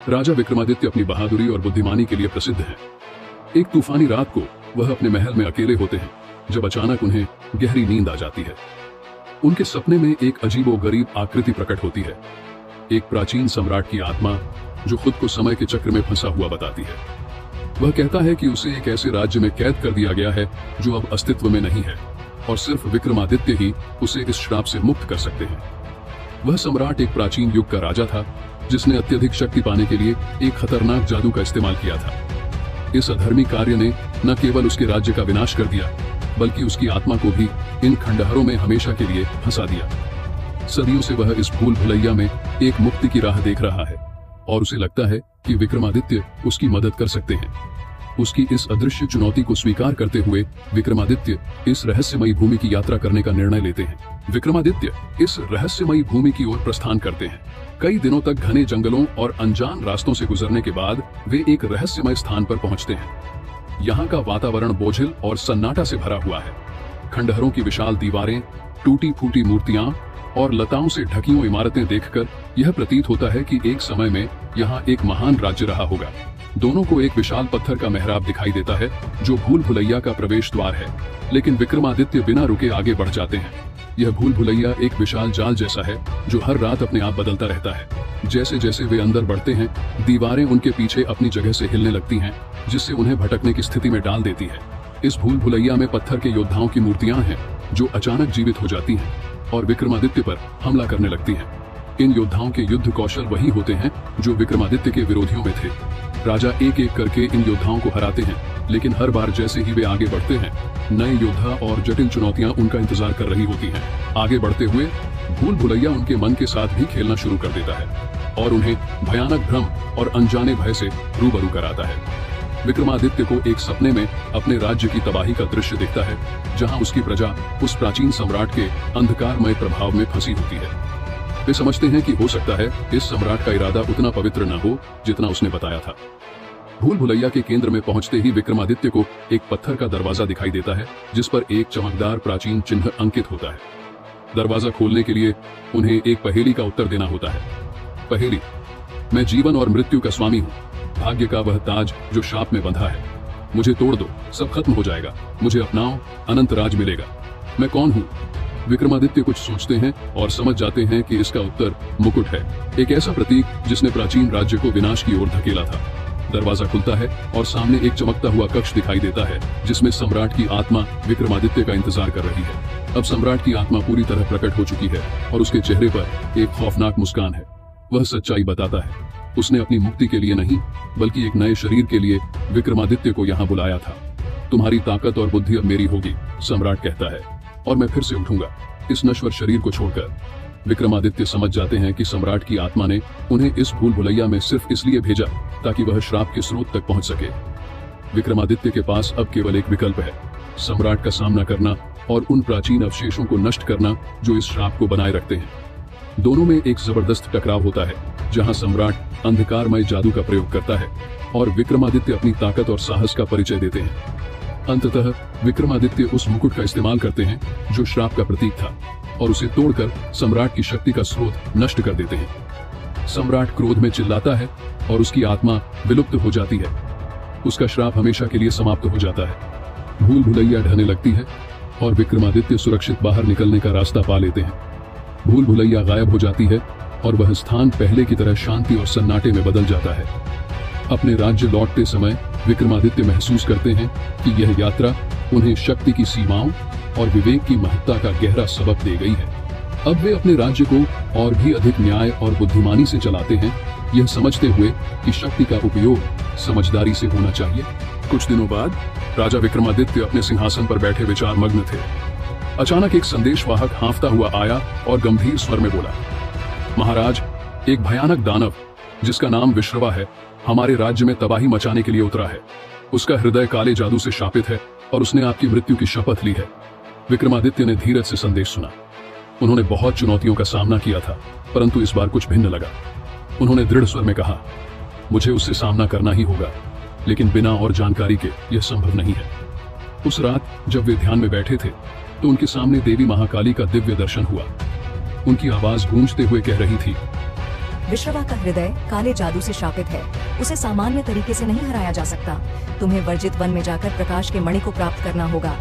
राजा विक्रमादित्य अपनी बहादुरी और बुद्धिमानी के लिए प्रसिद्ध हैं। एक तूफानी रात को वह अपने महल में अकेले होते हैं जब अचानक उन्हें गहरी नींद आ जाती है। उनके सपने में एक अजीबोगरीब आकृति प्रकट होती है, एक प्राचीन सम्राट की आत्मा जो खुद को समय के चक्र में फंसा हुआ बताती है। वह कहता है कि उसे एक ऐसे राज्य में कैद कर दिया गया है जो अब अस्तित्व में नहीं है और सिर्फ विक्रमादित्य ही उसे इस श्राप से मुक्त कर सकते हैं। वह सम्राट एक प्राचीन युग का राजा था जिसने अत्यधिक शक्ति पाने के लिए एक खतरनाक जादू का इस्तेमाल किया था। इस अधर्मी कार्य ने न केवल उसके राज्य का विनाश कर दिया बल्कि उसकी आत्मा को भी इन खंडहरों में हमेशा के लिए फंसा दिया। सदियों से वह इस भूल भुलैया में एक मुक्ति की राह देख रहा है और उसे लगता है कि विक्रमादित्य उसकी मदद कर सकते हैं। उसकी इस अदृश्य चुनौती को स्वीकार करते हुए विक्रमादित्य इस रहस्यमयी भूमि की यात्रा करने का निर्णय लेते हैं। विक्रमादित्य इस रहस्यमयी भूमि की ओर प्रस्थान करते हैं। कई दिनों तक घने जंगलों और अनजान रास्तों से गुजरने के बाद वे एक रहस्यमय स्थान पर पहुंचते हैं। यहाँ का वातावरण बोझिल और सन्नाटा से भरा हुआ है। खंडहरों की विशाल दीवारें, टूटी फूटी मूर्तियां और लताओं से ढकी हुई इमारतें देखकर यह प्रतीत होता है कि एक समय में यहाँ एक महान राज्य रहा होगा। दोनों को एक विशाल पत्थर का मेहराब दिखाई देता है जो भूल भुलैया का प्रवेश द्वार है, लेकिन विक्रमादित्य बिना रुके आगे बढ़ जाते हैं। यह भूल भुलैया एक विशाल जाल जैसा है जो हर रात अपने आप बदलता रहता है। जैसे जैसे वे अंदर बढ़ते हैं, दीवारें उनके पीछे अपनी जगह से हिलने लगती हैं, जिससे उन्हें भटकने की स्थिति में डाल देती है। इस भूल भुलैया में पत्थर के योद्धाओं की मूर्तियां हैं जो अचानक जीवित हो जाती हैं और विक्रमादित्य पर हमला करने लगती हैं। इन योद्धाओं के युद्ध कौशल वही होते हैं जो विक्रमादित्य के विरोधियों में थे। राजा एक एक करके इन योद्धाओं को हराते हैं, लेकिन हर बार जैसे ही वे आगे बढ़ते हैं, नए योद्धा और जटिल चुनौतियां उनका इंतजार कर रही होती हैं। आगे बढ़ते हुए भूल भुलैया उनके मन के साथ भी खेलना शुरू कर देता है और उन्हें भयानक भ्रम और अनजाने भय से रूबरू कराता है। विक्रमादित्य को एक सपने में अपने राज्य की तबाही का दृश्य दिखता है, जहां उसकी प्रजा उस प्राचीन सम्राट के अंधकारमय प्रभाव में फंसी होती है। वे समझते हैं कि हो सकता है इस सम्राट का इरादा उतना पवित्र न हो जितना उसने बताया था। भूल भुलैया के केंद्र में पहुंचते ही विक्रमादित्य को एक पत्थर का दरवाजा दिखाई देता है जिस पर एक चमकदार प्राचीन चिन्ह अंकित होता है। दरवाजा खोलने के लिए उन्हें एक पहेली का उत्तर देना होता है। पहेली: मैं जीवन और मृत्यु का स्वामी हूँ, भाग्य का वह ताज जो शाप में बंधा है। मुझे तोड़ दो, सब खत्म हो जाएगा। मुझे अपनाओ, अनंत राज मिलेगा। मैं कौन हूँ? विक्रमादित्य कुछ सोचते हैं और समझ जाते हैं कि इसका उत्तर मुकुट है, एक ऐसा प्रतीक जिसने प्राचीन राज्य को विनाश की ओर धकेला था। दरवाजा खुलता है और सामने एक चमकता हुआ कक्ष दिखाई देता है जिसमें सम्राट की आत्मा विक्रमादित्य का इंतजार कर रही है। अब सम्राट की आत्मा पूरी तरह प्रकट हो चुकी है और उसके चेहरे पर एक खौफनाक मुस्कान है। वह सच्चाई बताता है, उसने अपनी मुक्ति के लिए नहीं बल्कि एक नए शरीर के लिए विक्रमादित्य को यहाँ बुलाया था। तुम्हारी ताकत और बुद्धि अब मेरी होगी, सम्राट कहता है, और मैं फिर से उठूंगा इस नश्वर शरीर को छोड़कर। विक्रमादित्य समझ जाते हैं कि सम्राट की आत्मा ने उन्हें इस भूल भुलैया में सिर्फ इसलिए भेजा ताकि वह श्राप के स्रोत तक पहुंच सके। विक्रमादित्य के पास अब केवल एक विकल्प है, सम्राट का सामना करना और उन प्राचीन अवशेषों को नष्ट करना जो इस श्राप को बनाए रखते हैं। दोनों में एक जबरदस्त टकराव होता है जहां सम्राट अंधकारमय जादू का प्रयोग करता है और विक्रमादित्य अपनी ताकत और साहस का परिचय देते हैं। अंततः विक्रमादित्य उस मुकुट का इस्तेमाल करते हैं जो श्राप का प्रतीक था और उसे तोड़कर सम्राट की शक्ति का स्रोत नष्ट कर देते हैं। सम्राट क्रोध में चिल्लाता है और उसकी आत्मा विलुप्त हो जाती है। उसका श्राप हमेशा के लिए समाप्त हो जाता है। भूल भुलैया ढहने लगती है और विक्रमादित्य सुरक्षित बाहर निकलने का रास्ता पा लेते हैं। भूल भुलैया गायब हो जाती है और वह स्थान पहले की तरह शांति और सन्नाटे में बदल जाता है। अपने राज्य लौटते समय विक्रमादित्य महसूस करते हैं कि यह यात्रा उन्हें शक्ति की सीमाओं और विवेक की महत्ता का गहरा सबक दे गई है। अब वे अपने राज्य को और भी अधिक न्याय और बुद्धिमानी से चलाते हैं, यह समझते हुए कि शक्ति का उपयोग समझदारी से होना चाहिए। कुछ दिनों बाद राजा विक्रमादित्य अपने सिंहासन पर बैठे विचार मग्न थे। अचानक एक संदेशवाहक हाँफता हुआ आया और गंभीर स्वर में बोला, महाराज, एक भयानक दानव जिसका नाम विश्रवा है हमारे राज्य में तबाही मचाने के लिए उतरा है। उसका हृदय काले जादू से शापित है और उसने आपकी मृत्यु की शपथ ली है। विक्रमादित्य ने धीरज से संदेश सुना। उन्होंने बहुत चुनौतियों का सामना किया था, परंतु इस बार कुछ भिन्न लगा। उन्होंने दृढ़ स्वर में कहा, मुझे उससे सामना करना ही होगा, लेकिन बिना और जानकारी के यह संभव नहीं है। उस रात जब वे ध्यान में बैठे थे तो उनके सामने देवी महाकाली का दिव्य दर्शन हुआ। उनकी आवाज गूंजते हुए कह रही थी, विश्रवा का हृदय काले जादू से शापित है, उसे सामान्य तरीके से नहीं हराया जा सकता। तुम्हें वर्जित वन में जाकर प्रकाश के मणि को प्राप्त करना होगा।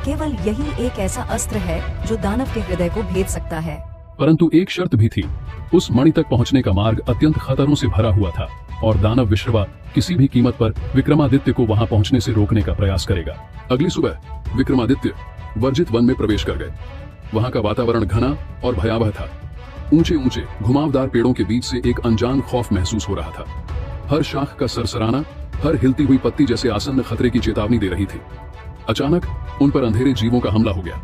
केवल यही एक ऐसा अस्त्र है जो दानव के हृदय को भेद सकता है। परंतु एक शर्त भी थी, उस मणि तक पहुंचने का मार्ग अत्यंत खतरों से भरा हुआ था और दानव विश्रवा किसी भी कीमत पर विक्रमादित्य को वहां पहुंचने से रोकने का प्रयास करेगा। अगली सुबह विक्रमादित्य वर्जित वन में प्रवेश कर गए। वहां का वातावरण घना और भयावह था। ऊंचे ऊंचे घुमावदार पेड़ों के बीच से एक अनजान खौफ महसूस हो रहा था। हर शाख का सरसराना, हर हिलती हुई पत्ती जैसे आसन्न खतरे की चेतावनी दे रही थी। अचानक उन पर अंधेरे जीवों का हमला हो गया,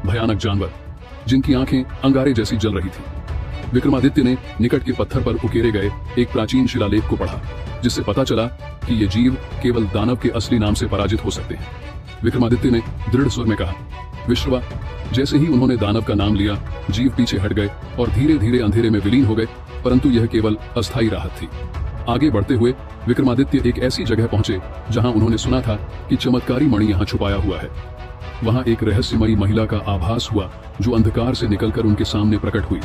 भयानक जानवर जिनकी आंखें अंगारे जैसी जल रही थी। विक्रमादित्य ने निकट के पत्थर पर उकेरे गए एक प्राचीन शिलालेख को पढ़ा, जिससे पता चला कि ये जीव केवल दानव के असली नाम से पराजित हो सकते हैं। विक्रमादित्य ने दृढ़ स्वर में कहा, विश्रवा। जैसे ही उन्होंने दानव का नाम लिया, जीव पीछे हट गए और धीरे धीरे अंधेरे में विलीन हो गए, परंतु यह केवल अस्थायी राहत थी। आगे बढ़ते हुए विक्रमादित्य एक ऐसी जगह पहुंचे जहां उन्होंने सुना था कि चमत्कारी मणि यहां छुपाया हुआ है। वहां एक रहस्यमयी महिला का आभास हुआ जो अंधकार से निकलकर उनके सामने प्रकट हुई।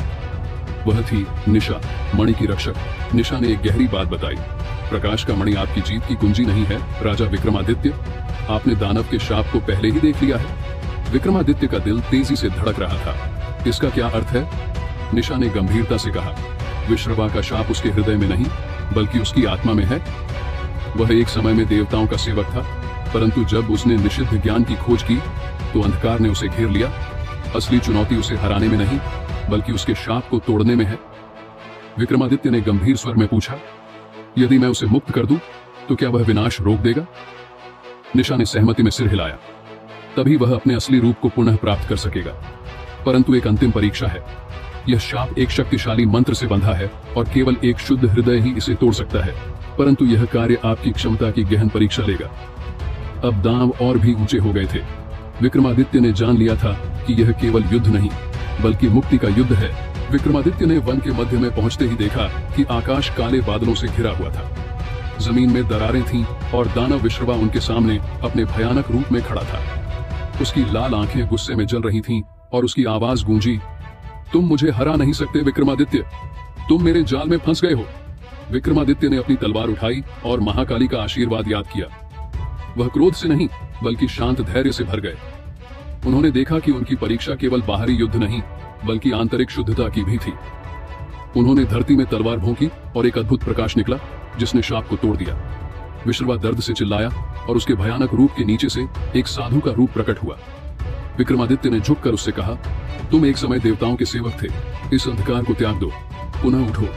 वह थी निशा, मणि की रक्षक। निशा ने एक गहरी बात बताई, प्रकाश का मणि आपकी जीत की कुंजी नहीं है राजा विक्रमादित्य। आपने दानव के शाप को पहले ही देख लिया है। विक्रमादित्य का दिल तेजी से धड़क रहा था। इसका क्या अर्थ है? निशा ने गंभीरता से कहा, विश्रवा का शाप उसके हृदय में नहीं बल्कि उसकी आत्मा में है। वह एक समय में देवताओं का सेवक था, परंतु जब उसने निषिद्ध ज्ञान की खोज की तो अंधकार ने उसे घेर लिया। असली चुनौती उसे हराने में नहीं बल्कि उसके शाप को तोड़ने में है। विक्रमादित्य ने गंभीर स्वर में पूछा, यदि मैं उसे मुक्त कर दूं तो क्या वह विनाश रोक देगा? निशा ने सहमति में सिर हिलाया। तभी वह अपने असली रूप को पुनः प्राप्त कर सकेगा। परंतु एक अंतिम परीक्षा है। यह शाप एक शक्तिशाली मंत्र से बंधा है और केवल एक शुद्ध हृदय ही इसे तोड़ सकता है। परंतु यह कार्य आपकी क्षमता की गहन परीक्षा लेगा। अब दांव और भी ऊंचे हो गए थे। विक्रमादित्य ने जान लिया था कि यह केवल युद्ध नहीं बल्कि मुक्ति का युद्ध है। विक्रमादित्य ने वन के मध्य में पहुंचते ही देखा कि आकाश काले बादलों से घिरा हुआ था। जमीन में दरारें थीं और दानव विश्रवा उनके सामने अपने भयानक रूप में खड़ा था। उसकी लाल आंखें गुस्से में जल रही थीं और उसकी आवाज गूंजी, तुम मुझे हरा नहीं सकते विक्रमादित्य, तुम मेरे जाल में फंस गए हो। विक्रमादित्य ने अपनी तलवार उठाई और महाकाली का आशीर्वाद याद किया। वह क्रोध से नहीं बल्कि शांत धैर्य से भर गए। उन्होंने देखा कि उनकी परीक्षा केवल बाहरी युद्ध नहीं बल्कि आंतरिक शुद्धता की भी थी। उन्होंने धरती में तलवार भोंकी और एक अद्भुत प्रकाश निकला जिसने शाप को तोड़ दिया। विश्रवा दर्द से चिल्लाया और उसके भयानक रूप के नीचे से एक साधु का रूप प्रकट हुआ। विक्रमादित्य ने झुककर उससे कहा, तुम एक समय देवताओं के सेवक थे, इस अंधकार को त्याग दो, पुनः उठो।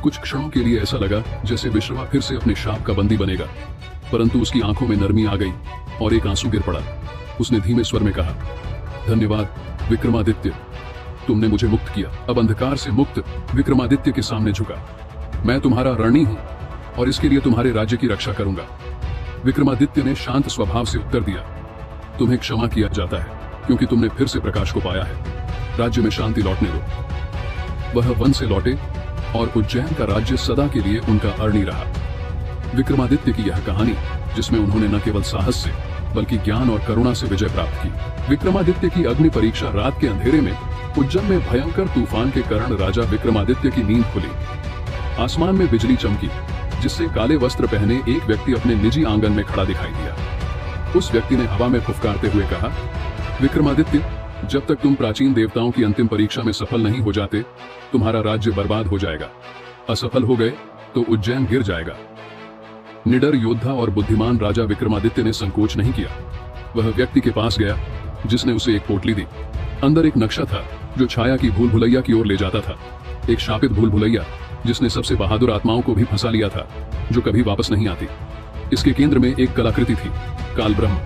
कुछ क्षणों के लिए ऐसा लगा जैसे विश्रवा फिर से अपने शाप का बंदी बनेगा, परंतु उसकी आंखों में नरमी आ गई और एक आंसू गिर पड़ा। उसने धीमे स्वर में कहा, धन्यवाद विक्रमादित्य, तुमने मुझे मुक्त किया। अब अंधकार से मुक्त विक्रमादित्य के सामने झुका। मैं तुम्हारा ऋणी हूं और इसके लिए तुम्हारे राज्य की रक्षा करूंगा। विक्रमादित्य ने शांत स्वभाव से उत्तर दिया, तुम्हें क्षमा किया जाता है क्योंकि तुमने फिर से प्रकाश को पाया है। राज्य में शांति लौटने दो। वह वन से लौटे और उज्जैन का राज्य सदा के लिए उनका अऋणी रहा। विक्रमादित्य की यह कहानी, जिसमें उन्होंने न केवल साहस से बल्कि ज्ञान और करुणा से विजय प्राप्त की। विक्रमादित्य की अग्नि परीक्षा रात के अंधेरे में उज्जैन में भयंकर तूफान के कारण राजा विक्रमादित्य की नींद खुली। आसमान में बिजली चमकी जिससे काले वस्त्र पहने एक व्यक्ति अपने निजी आंगन में खड़ा दिखाई दिया। उस व्यक्ति ने हवा में फुफकारते हुए कहा, विक्रमादित्य, जब तक तुम प्राचीन देवताओं की अंतिम परीक्षा में सफल नहीं हो जाते, तुम्हारा राज्य बर्बाद हो जाएगा। असफल हो गए तो उज्जैन गिर जाएगा। निडर योद्धा और बुद्धिमान राजा विक्रमादित्य ने संकोच नहीं किया। वह व्यक्ति के पास गया जिसने उसे एक पोटली दी। अंदर एक नक्शा था जो छाया की भूल भुलैया की ओर ले जाता था। एक शापित भूल भुलैया जिसने सबसे बहादुर आत्माओं को भी फंसा लिया था, जो कभी वापस नहीं आती। इसके केंद्र में एक कलाकृति थी, काल ब्रह्म,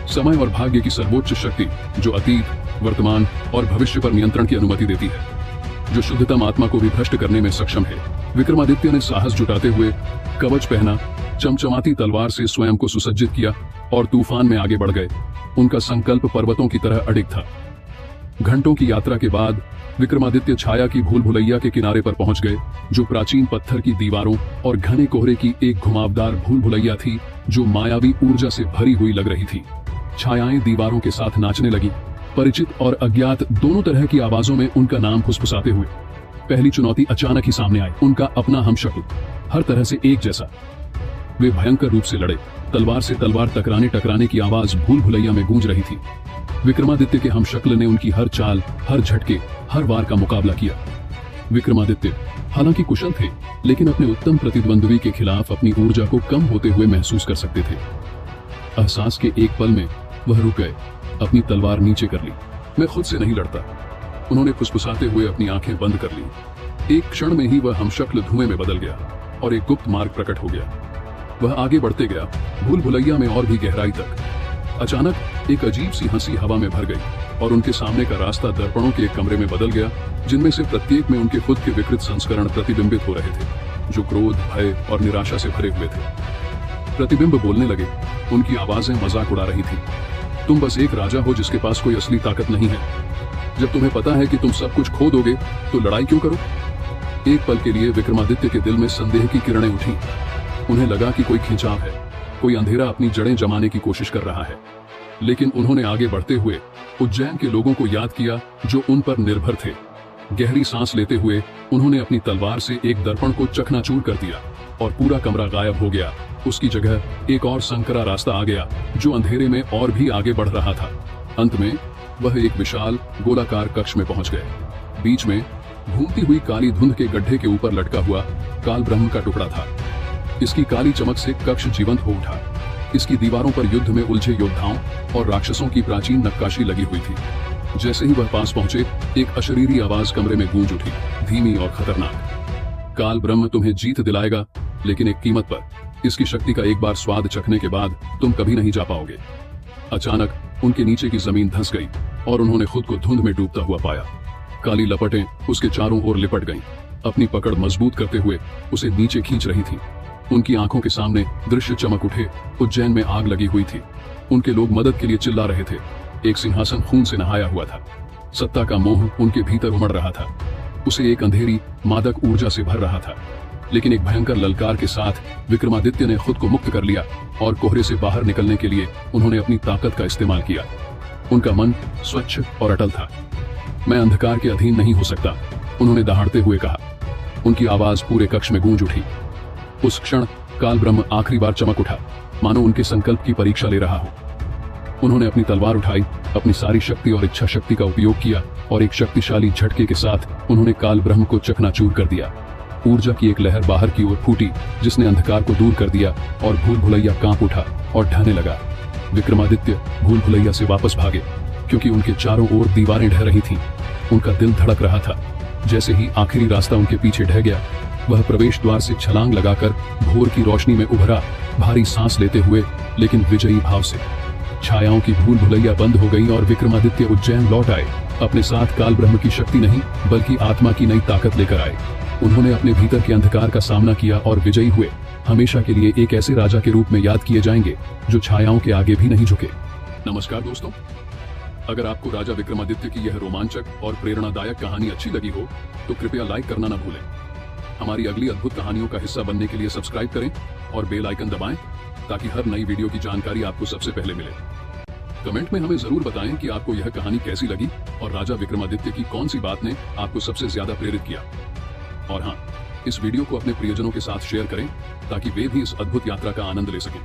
समय और भाग्य की सर्वोच्च शक्ति जो अतीत, वर्तमान और भविष्य पर नियंत्रण की अनुमति देती है, जो शुद्धतम आत्मा को भी भ्रष्ट करने में सक्षम है। विक्रमादित्य ने साहस जुटाते हुए कवच पहना, चमचमाती तलवार से स्वयं को सुसज्जित किया और तूफान में आगे बढ़ गए। उनका संकल्प पर्वतों की तरह अडिग था। घंटों की यात्रा के बाद विक्रमादित्य छाया की भूल भुलैया के किनारे पर पहुंच गए, जो प्राचीन पत्थर की दीवारों और घने कोहरे की एक घुमावदार भूल भुलैया थी जो मायावी ऊर्जा से भरी हुई लग रही थी। छायाएं दीवारों के साथ नाचने लगी, परिचित और अज्ञात दोनों तरह की आवाजों में उनका नाम फुसफुसाते हुए। पहली चुनौती अचानक ही सामने आई, उनका अपना हमशक्ल, हर तरह से एक जैसा। वे भयंकर रूप से लड़े, तलवार से तलवार टकराने की आवाज भूल भुलैया में गूंज रही थी। विक्रमादित्य के हमशक्ल ने उनकी हर चाल, हर झटके, हर वार का मुकाबला किया। विक्रमादित्य हालांकि कुशल थे, लेकिन अपने उत्तम प्रतिद्वंद्वी के खिलाफ अपनी ऊर्जा को कम होते हुए महसूस कर सकते थे। एहसास के एक पल में वह रुक गए, अपनी तलवार नीचे कर ली। मैं खुद से नहीं लड़ता, उन्होंने फुसफुसाते हुए अपनी आंखें बंद कर ली। एक क्षण में ही वह हमशक्ल धुएं में बदल गया और एक गुप्त मार्ग प्रकट हो गया। वह आगे बढ़ते गया, भूल भुलैया में और भी गहराई तक। अचानक एक अजीब सी हंसी हवा में भर गई और उनके सामने का रास्ता दर्पणों के एक कमरे में बदल गया, जिनमें से प्रत्येक में उनके खुद के विकृत संस्करण प्रतिबिंबित हो रहे थे, जो क्रोध, भय और निराशा से भरे हुए थे। प्रतिबिंब बोलने लगे, उनकी आवाजें मजाक उड़ा रही थी। तुम बस एक राजा हो जिसके पास कोई असली ताकत नहीं है। जब तुम्हें पता है कि तुम सब कुछ खो दोगे तो लड़ाई क्यों करो? एक पल के लिए विक्रमादित्य के दिल में संदेह की किरणें उठी। उन्हें लगा कि कोई खिंचाव है, कोई अंधेरा अपनी जड़ें जमाने की कोशिश कर रहा है। लेकिन उन्होंने आगे बढ़ते हुए उज्जैन के लोगों को याद किया जो उन पर निर्भर थे। गहरी सांस लेते हुए उन्होंने अपनी तलवार से एक दर्पण को चकनाचूर कर दिया और पूरा कमरा गायब हो गया। उसकी जगह एक और संकरा रास्ता आ गया जो अंधेरे में और भी आगे बढ़ रहा था। अंत में वह एक विशाल गोलाकार कक्ष में पहुंच गए। बीच में घूमती हुई काली धुंध के गड्ढे के ऊपर लटका हुआ काल ब्रह्म का टुकड़ा था। इसकी काली चमक से कक्ष जीवंत हो उठा। इसकी दीवारों पर युद्ध में उलझे योद्धाओं और राक्षसों की प्राचीन नक्काशी लगी हुई थी। जैसे ही वह पास पहुंचे, एक अशरीरी आवाज कमरे में गूंज उठी, धीमी और खतरनाक। काल ब्रह्म तुम्हें जीत दिलाएगा, लेकिन एक कीमत पर। इसकी शक्ति का एक बार स्वाद चखने के बाद तुम कभी नहीं जा पाओगे। अचानक उनके नीचे की जमीन धंस गई और उन्होंने खुद को धुंध में डूबता हुआ पाया। काली लपटें उसके चारों ओर लिपट गईं, अपनी पकड़ मजबूत करते हुए उसे नीचे खींच रही थी। उनकी आंखों के सामने दृश्य चमक उठे। उज्जैन में आग लगी हुई थी। उनके लोग मदद के लिए चिल्ला रहे थे। एक सिंहासन खून से नहाया हुआ था। सत्ता का मोह उनके भीतर उमड़ रहा था। उसे एक अंधेरी मादक ऊर्जा से भर रहा था। लेकिन एक भयंकर ललकार के साथ विक्रमादित्य ने खुद को मुक्त कर लिया और कोहरे से बाहर निकलने के लिए उन्होंने अपनी ताकत का इस्तेमाल किया। उनका मन स्वच्छ और अटल था। मैं अंधकार के अधीन नहीं हो सकता, उन्होंने दहाड़ते हुए कहा। उनकी आवाज पूरे कक्ष में गूंज उठी। उस क्षण काल ब्रह्म आखिरी बार चमक उठा, मानो उनके संकल्प की परीक्षा ले रहा हो। उन्होंने अपनी तलवार उठाई, अपनी सारी शक्ति और इच्छा शक्ति का उपयोग किया और एक शक्तिशाली झटके के साथ उन्होंने काल ब्रह्म को चकनाचूर कर दिया। ऊर्जा की एक लहर बाहर की ओर फूटी, जिसने अंधकार को दूर कर दिया और भूल भुलैया कांप उठा और ढहने लगा। विक्रमादित्य भूल भुलैया से वापस भागे, क्योंकि उनके चारों ओर दीवारें ढह रही थीं। उनका दिल धड़क रहा था। जैसे ही आखिरी रास्ता उनके पीछे ढह गया, वह प्रवेश द्वार से छलांग लगाकर भोर की रोशनी में उभरा, भारी सांस लेते हुए लेकिन विजयी भाव से। छायाओं की भूल भुलैया बंद हो गई और विक्रमादित्य उज्जैन लौट आए। अपने साथ काल ब्रह्म की शक्ति नहीं, बल्कि आत्मा की नई ताकत लेकर आए। उन्होंने अपने भीतर के अंधकार का सामना किया और विजयी हुए। हमेशा के लिए एक ऐसे राजा के रूप में याद किए जाएंगे जो छायाओं के आगे भी नहीं झुके। नमस्कार दोस्तों, अगर आपको राजा विक्रमादित्य की यह रोमांचक और प्रेरणादायक कहानी अच्छी लगी हो तो कृपया लाइक करना न भूलें। हमारी अगली अद्भुत कहानियों का हिस्सा बनने के लिए सब्सक्राइब करें और बेल आइकन दबाएं, ताकि हर नई वीडियो की जानकारी आपको सबसे पहले मिले। कमेंट में हमें जरूर बताएं कि आपको यह कहानी कैसी लगी और राजा विक्रमादित्य की कौन सी बात ने आपको सबसे ज्यादा प्रेरित किया। और हाँ, इस वीडियो को अपने प्रियजनों के साथ शेयर करें ताकि वे भी इस अद्भुत यात्रा का आनंद ले सकें।